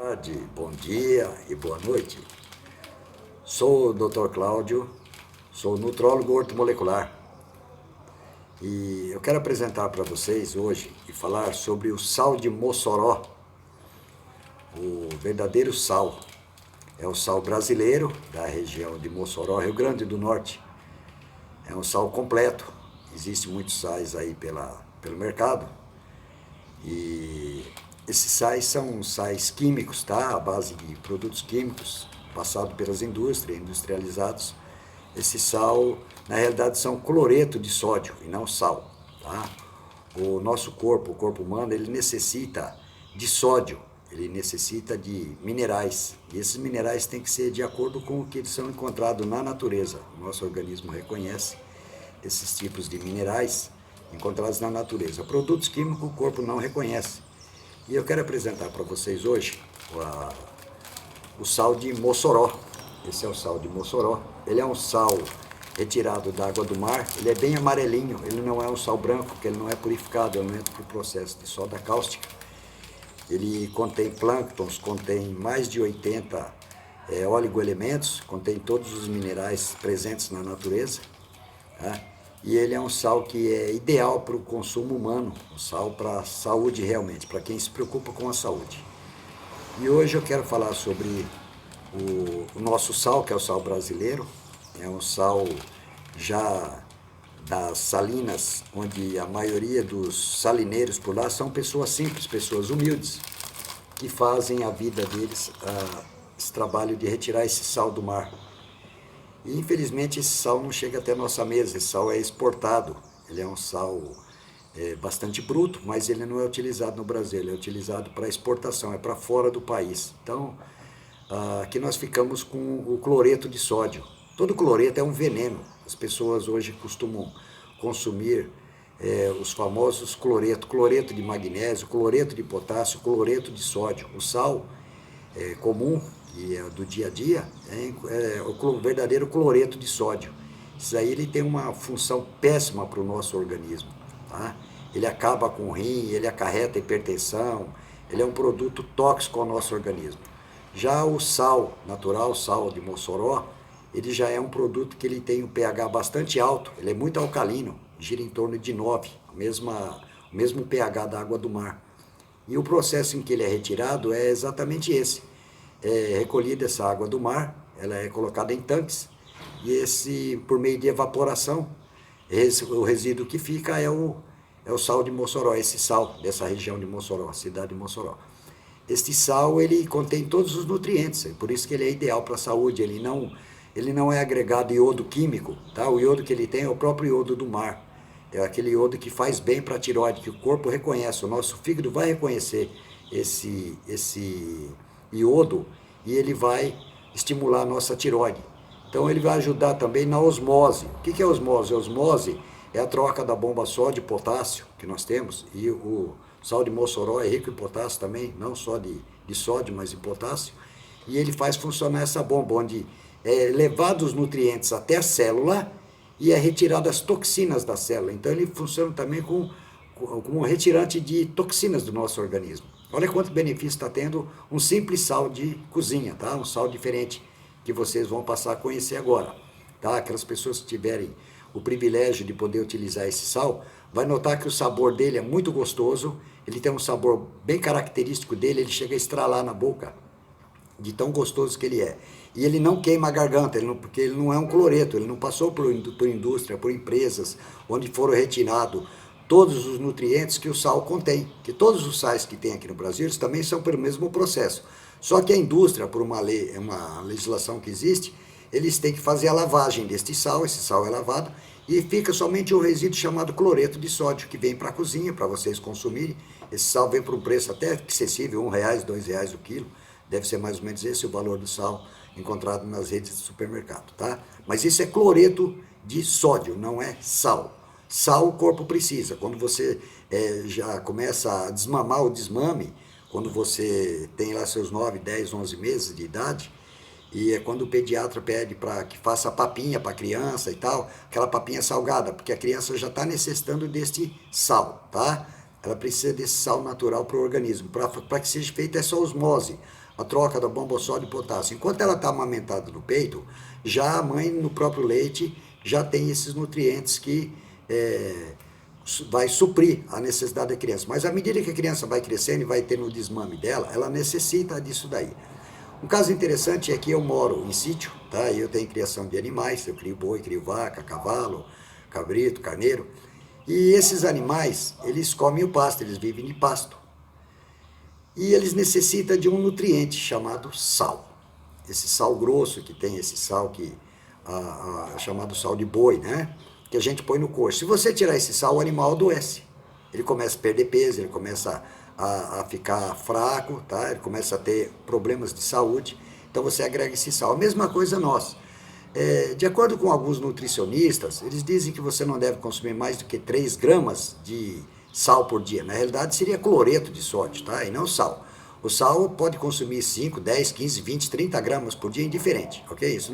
Tarde, bom dia e boa noite. Sou o Dr. Cláudio, sou nutrólogo ortomolecular e eu quero apresentar para vocês hoje e falar sobre o sal de Mossoró, o verdadeiro sal. É o sal brasileiro da região de Mossoró, Rio Grande do Norte. É um sal completo, existem muitos sais aí pelo mercado e esses sais são sais químicos, tá? À base de produtos químicos, passados pelas indústrias, industrializados. Esse sal, na realidade, são cloreto de sódio e não sal, tá? O nosso corpo, o corpo humano, ele necessita de sódio, ele necessita de minerais. E esses minerais têm que ser de acordo com o que eles são encontrados na natureza. O nosso organismo reconhece esses tipos de minerais encontrados na natureza. Produtos químicos o corpo não reconhece. E eu quero apresentar para vocês hoje o sal de Mossoró. Esse é o sal de Mossoró. Ele é um sal retirado da água do mar. Ele é bem amarelinho. Ele não é um sal branco, porque ele não é purificado, ele não entra para o processo de soda cáustica. Ele contém plânctons, contém mais de 80 oligoelementos, contém todos os minerais presentes na natureza. Tá? E ele é um sal que é ideal para o consumo humano, um sal para a saúde realmente, para quem se preocupa com a saúde. E hoje eu quero falar sobre o nosso sal, que é o sal brasileiro. É um sal já das salinas, onde a maioria dos salineiros por lá são pessoas simples, pessoas humildes, que fazem a vida deles esse trabalho de retirar esse sal do mar. E infelizmente esse sal não chega até a nossa mesa, esse sal é exportado. Ele é um sal bastante bruto, mas ele não é utilizado no Brasil, ele é utilizado para exportação, é para fora do país. Então, aqui nós ficamos com o cloreto de sódio. Todo cloreto é um veneno. As pessoas hoje costumam consumir os famosos cloreto de magnésio, cloreto de potássio, cloreto de sódio. O sal comum e do dia a dia é o verdadeiro cloreto de sódio. Isso aí ele tem uma função péssima para o nosso organismo, tá? Ele acaba com o rim, ele acarreta hipertensão, ele é um produto tóxico ao nosso organismo. Já o sal natural, o sal de Mossoró, ele já é um produto que ele tem um pH bastante alto, ele é muito alcalino, gira em torno de 9, o mesmo pH da água do mar. E o processo em que ele é retirado é exatamente esse. É recolhida essa água do mar, ela é colocada em tanques, e por meio de evaporação, o resíduo que fica é o sal de Mossoró, esse sal dessa região de Mossoró, cidade de Mossoró. Este sal, ele contém todos os nutrientes, por isso que ele é ideal para a saúde, ele não é agregado iodo químico, tá? O iodo que ele tem é o próprio iodo do mar, é aquele iodo que faz bem para a tireoide, que o corpo reconhece, o nosso fígado vai reconhecer esse iodo e ele vai estimular a nossa tireoide. Então ele vai ajudar também na osmose. O que é osmose? A osmose é a troca da bomba sódio e potássio que nós temos, e o sal de Mossoró é rico em potássio também, não só de sódio, mas em potássio, e ele faz funcionar essa bomba, onde é levado os nutrientes até a célula e é retirado as toxinas da célula. Então ele funciona também como um retirante de toxinas do nosso organismo. Olha quanto benefício está tendo um simples sal de cozinha, tá? Um sal diferente que vocês vão passar a conhecer agora, tá? Aquelas pessoas que tiverem o privilégio de poder utilizar esse sal, vai notar que o sabor dele é muito gostoso, ele tem um sabor bem característico dele, ele chega a estralar na boca, de tão gostoso que ele é. E ele não queima a garganta, porque ele não é um cloreto, ele não passou por indústria, por empresas, onde foram retirados todos os nutrientes que o sal contém. Que todos os sais que tem aqui no Brasil, eles também são pelo mesmo processo. Só que a indústria, por uma legislação que existe, eles têm que fazer a lavagem deste sal, esse sal é lavado, e fica somente um resíduo chamado cloreto de sódio, que vem para a cozinha, para vocês consumirem. Esse sal vem por um preço até acessível, R$1, R$2 o quilo. Deve ser mais ou menos esse o valor do sal encontrado nas redes de supermercado, tá? Mas isso é cloreto de sódio, não é sal. Sal o corpo precisa. Quando você já começa a desmamar o desmame, quando você tem lá seus 9, 10, 11 meses de idade, e é quando o pediatra pede para que faça papinha para a criança e tal, aquela papinha salgada, porque a criança já está necessitando deste sal, tá? Ela precisa desse sal natural para o organismo, para que seja feita essa osmose, a troca da bomba sódio e potássio. Enquanto ela está amamentada no peito, já a mãe, no próprio leite, já tem esses nutrientes que vai suprir a necessidade da criança. Mas à medida que a criança vai crescendo e vai tendo o desmame dela, ela necessita disso daí. Um caso interessante é que eu moro em sítio, tá? Eu tenho criação de animais, eu crio boi, crio vaca, cavalo, cabrito, carneiro. E esses animais, eles comem o pasto, eles vivem de pasto. E eles necessitam de um nutriente chamado sal. Esse sal grosso, que tem esse sal que chamado sal de boi, né? Que a gente põe no coxo. Se você tirar esse sal, o animal adoece. Ele começa a perder peso, ele começa a ficar fraco, tá? Ele começa a ter problemas de saúde. Então você agrega esse sal. A mesma coisa nós. De acordo com alguns nutricionistas, eles dizem que você não deve consumir mais do que 3 gramas de sal por dia. Na realidade seria cloreto de sódio, tá? E não sal. O sal pode consumir 5, 10, 15, 20, 30 gramas por dia, indiferente, ok? Isso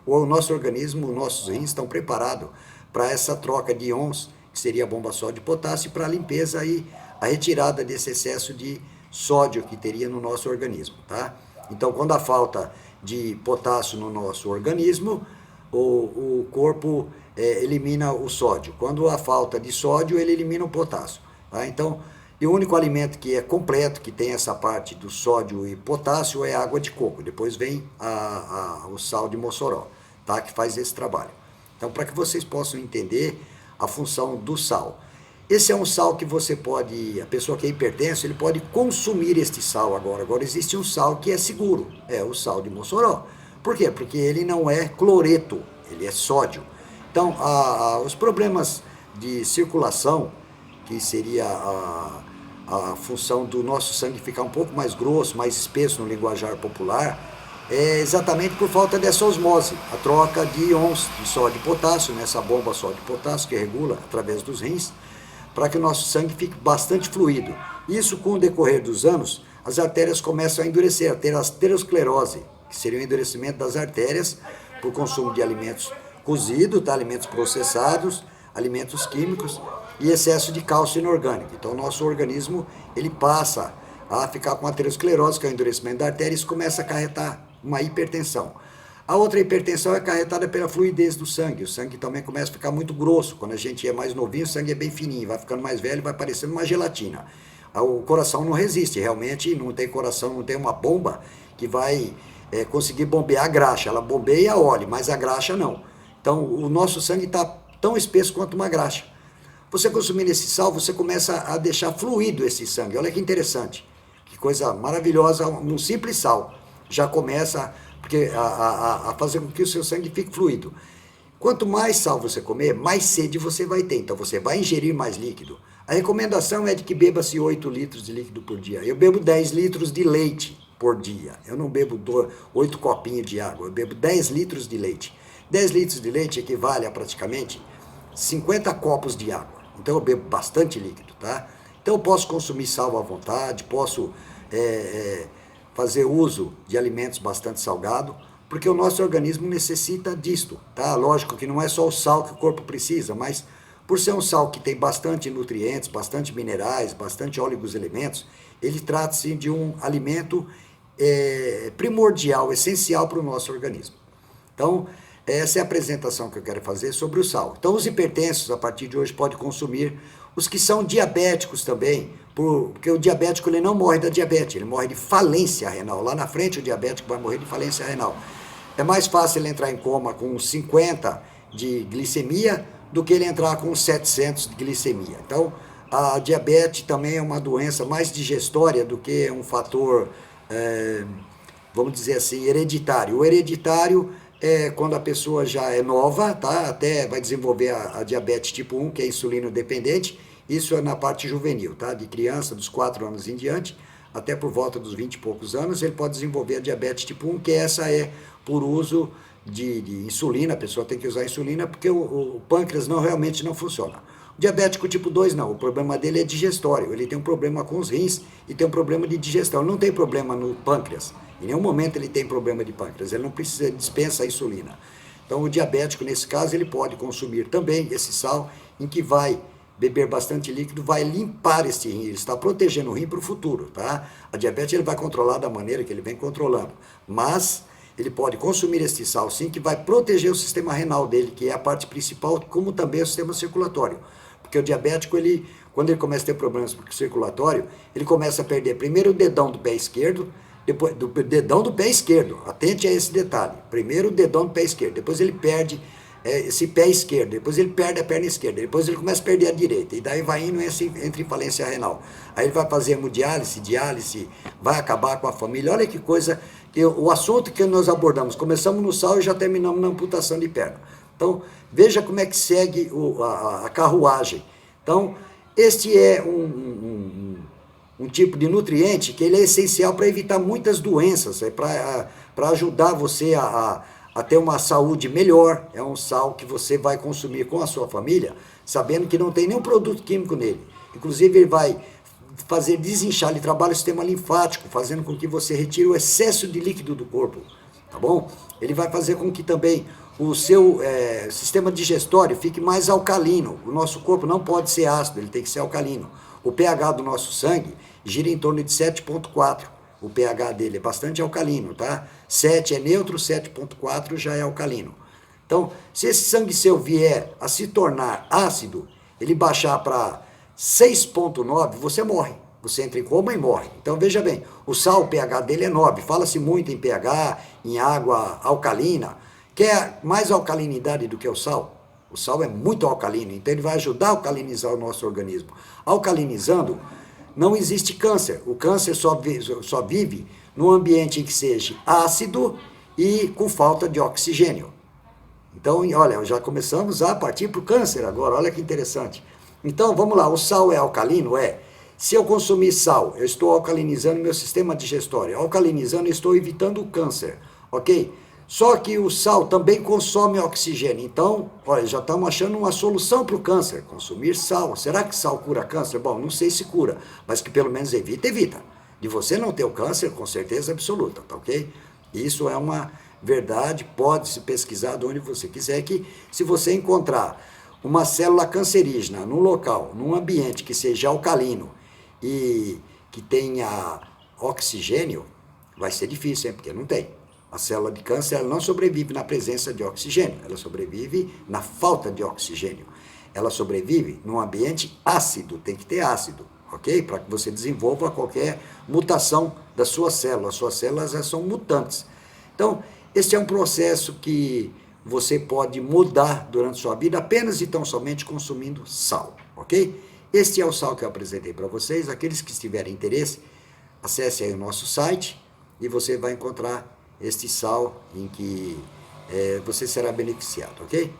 o nosso organismo, os nossos rins estão preparados para essa troca de íons, que seria a bomba sódio e potássio, para a limpeza e a retirada desse excesso de sódio que teria no nosso organismo, tá? Então, quando há falta de potássio no nosso organismo, o corpo elimina o sódio. Quando há falta de sódio, ele elimina o potássio, tá? Então, e o único alimento que é completo, que tem essa parte do sódio e potássio, é a água de coco. Depois vem o sal de Mossoró, tá? Que faz esse trabalho. Então, para que vocês possam entender a função do sal. Esse é um sal que você pode, a pessoa que é hipertensa, ele pode consumir este sal agora. Agora existe um sal que é seguro, é o sal de Mossoró. Por quê? Porque ele não é cloreto, ele é sódio. Então, os problemas de circulação, que seria a função do nosso sangue ficar um pouco mais grosso, mais espesso no linguajar popular, é exatamente por falta dessa osmose, a troca de íons de sódio e potássio, nessa bomba sódio e potássio que regula através dos rins, para que o nosso sangue fique bastante fluido. Isso, com o decorrer dos anos, as artérias começam a endurecer, a ter aterosclerose, que seria o endurecimento das artérias por consumo de alimentos cozidos, tá? Alimentos processados, alimentos químicos, e excesso de cálcio inorgânico. Então o nosso organismo ele passa a ficar com aterosclerose, que é o endurecimento da artéria, e isso começa a acarretar uma hipertensão. A outra hipertensão é acarretada pela fluidez do sangue. O sangue também começa a ficar muito grosso. Quando a gente é mais novinho, o sangue é bem fininho, vai ficando mais velho, vai parecendo uma gelatina. O coração não resiste, realmente não tem coração, não tem uma bomba que vai conseguir bombear a graxa. Ela bombeia óleo, mas a graxa não. Então o nosso sangue está tão espesso quanto uma graxa. Você consumindo esse sal, você começa a deixar fluido esse sangue. Olha que interessante, que coisa maravilhosa, um simples sal já começa a fazer com que o seu sangue fique fluido. Quanto mais sal você comer, mais sede você vai ter, então você vai ingerir mais líquido. A recomendação é de que beba-se 8 litros de líquido por dia. Eu bebo 10 litros de leite por dia. Eu não bebo 8 copinhos de água, eu bebo 10 litros de leite. 10 litros de leite equivale a praticamente 50 copos de água. Então eu bebo bastante líquido, tá? Então eu posso consumir sal à vontade, posso fazer uso de alimentos bastante salgados, porque o nosso organismo necessita disto, tá? Lógico que não é só o sal que o corpo precisa, mas por ser um sal que tem bastante nutrientes, bastante minerais, bastante óleos elementos, ele trata-se de um alimento primordial, essencial para o nosso organismo. Então, essa é a apresentação que eu quero fazer sobre o sal. Então, os hipertensos, a partir de hoje, podem consumir. Os que são diabéticos também, porque o diabético ele não morre da diabetes, ele morre de falência renal. Lá na frente, o diabético vai morrer de falência renal. É mais fácil ele entrar em coma com 50 de glicemia do que ele entrar com 700 de glicemia. Então, a diabetes também é uma doença mais digestória do que um fator, vamos dizer assim, hereditário. O hereditário quando a pessoa já é nova, tá? Até vai desenvolver a diabetes tipo 1, que é insulino dependente. Isso é na parte juvenil, tá? De criança, dos 4 anos em diante, até por volta dos 20 e poucos anos, ele pode desenvolver a diabetes tipo 1, que essa é por uso de insulina. A pessoa tem que usar insulina porque o pâncreas realmente não funciona. O diabético tipo 2 não, o problema dele é digestório, ele tem um problema com os rins e tem um problema de digestão, ele não tem problema no pâncreas, em nenhum momento ele tem problema de pâncreas, ele não precisa, dispensa a insulina. Então o diabético nesse caso ele pode consumir também esse sal, em que vai beber bastante líquido vai limpar esse rim, ele está protegendo o rim para o futuro, tá? A diabetes ele vai controlar da maneira que ele vem controlando, mas ele pode consumir este sal sim, que vai proteger o sistema renal dele, que é a parte principal, como também o sistema circulatório. Porque o diabético, quando ele começa a ter problemas circulatório, ele começa a perder primeiro o dedão do pé esquerdo, depois do dedão do pé esquerdo, atente a esse detalhe, primeiro o dedão do pé esquerdo, depois ele perde esse pé esquerdo, depois ele perde a perna esquerda, depois ele começa a perder a direita, e daí vai indo entre em falência renal. Aí ele vai fazer diálise, vai acabar com a família. Olha que coisa, o assunto que nós abordamos, começamos no sal e já terminamos na amputação de perna. Então, veja como é que segue a carruagem. Então, este é um tipo de nutriente que ele é essencial para evitar muitas doenças, para ajudar você a ter uma saúde melhor. É um sal que você vai consumir com a sua família, sabendo que não tem nenhum produto químico nele. Inclusive, ele vai fazer desinchar, ele trabalha o sistema linfático, fazendo com que você retire o excesso de líquido do corpo, tá bom? Ele vai fazer com que também o seu sistema digestório fique mais alcalino. O nosso corpo não pode ser ácido, ele tem que ser alcalino. O pH do nosso sangue gira em torno de 7,4. O pH dele é bastante alcalino, tá? 7 é neutro, 7,4 já é alcalino. Então, se esse sangue seu vier a se tornar ácido, ele baixar para 6,9, você morre. Você entra em coma e morre. Então, veja bem, o sal, o pH dele é 9. Fala-se muito em pH, em água alcalina. Quer mais alcalinidade do que o sal? O sal é muito alcalino, então ele vai ajudar a alcalinizar o nosso organismo. Alcalinizando, não existe câncer. O câncer só vive num ambiente em que seja ácido e com falta de oxigênio. Então, olha, já começamos a partir para o câncer agora, olha que interessante. Então, vamos lá, o sal é alcalino? É. Se eu consumir sal, eu estou alcalinizando meu sistema digestório. Alcalinizando, eu estou evitando o câncer, ok? Só que o sal também consome oxigênio. Então, olha, já estamos achando uma solução para o câncer, consumir sal. Será que sal cura câncer? Bom, não sei se cura, mas que pelo menos evita. De você não ter o câncer, com certeza absoluta, tá ok? Isso é uma verdade, pode se pesquisar de onde você quiser, que se você encontrar uma célula cancerígena num local, num ambiente que seja alcalino e que tenha oxigênio, vai ser difícil, hein? Porque não tem. A célula de câncer ela não sobrevive na presença de oxigênio, ela sobrevive na falta de oxigênio. Ela sobrevive num ambiente ácido, tem que ter ácido, ok? Para que você desenvolva qualquer mutação da sua célula. As suas células são mutantes. Então, este é um processo que você pode mudar durante sua vida apenas e tão somente consumindo sal, ok? Este é o sal que eu apresentei para vocês. Aqueles que tiverem interesse, acesse aí o nosso site e você vai encontrar este sal em que você será beneficiado, ok?